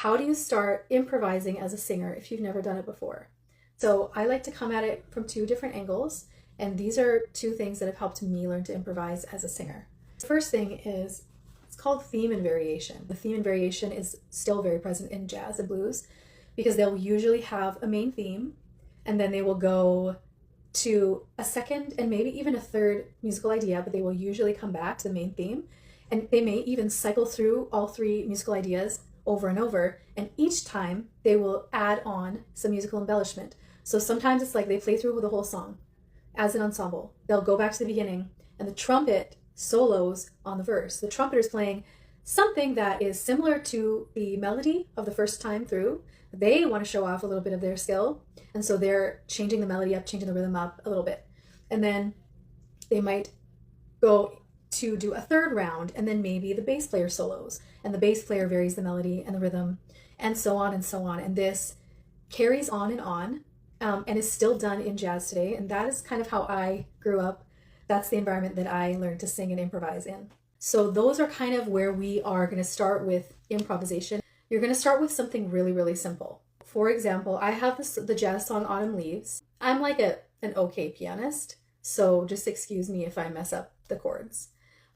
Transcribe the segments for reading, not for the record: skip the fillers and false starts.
how do you start improvising as a singer if you've never done it before? So I like to come at it from two different angles, and these are two things that have helped me learn to improvise as a singer. The first thing is, it's called theme and variation. The theme and variation is still very present in jazz and blues because they'll usually have a main theme, and then they will go to a second and maybe even a third musical idea, but they will usually come back to the main theme. And they may even cycle through all three musical ideas over and over, and each time they will add on some musical embellishment. So sometimes it's like they play through the whole song as an ensemble. They'll go back to the beginning, and the trumpet solos on the verse. The trumpeter's playing something that is similar to the melody of the first time through. They want to show off a little bit of their skill, and so they're changing the melody up, changing the rhythm up a little bit. And then they might go to do a third round, and then maybe the bass player solos, and the bass player varies the melody and the rhythm, and so on and so on. And this carries on and is still done in jazz today. And that is kind of how I grew up. That's the environment that I learned to sing and improvise in. So those are kind of where we are going to start with improvisation. You're going to start with something really, really simple. For example, I have the jazz song Autumn Leaves. I'm like an okay pianist, so just excuse me if I mess up the chords.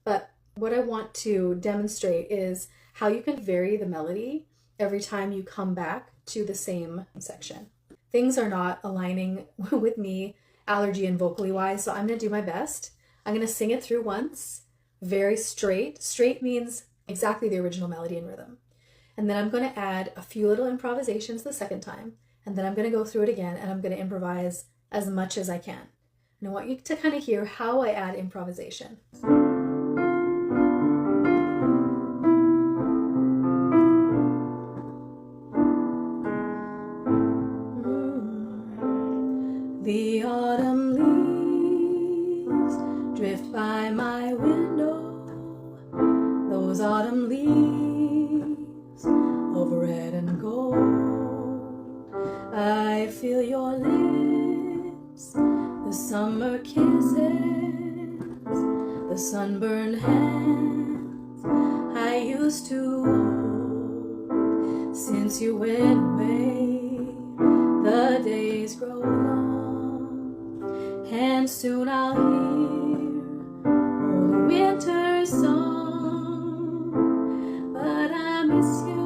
But what I want to demonstrate is how you can vary the melody every time you come back to the same section. Things are not aligning with me allergy and vocally wise, so I'm going to do my best. I'm going to sing it through once, very straight. Straight means exactly the original melody and rhythm. And then I'm going to add a few little improvisations the second time, and then I'm going to go through it again, and I'm going to improvise as much as I can. And I want you to kind of hear how I add improvisation. The autumn leaves drift by my window, those autumn leaves of red and gold. I feel your lips, the summer kisses, the sunburned hands I used to hold. Since you went away, the days grow long, and soon I'll hear old winter's song. But I miss you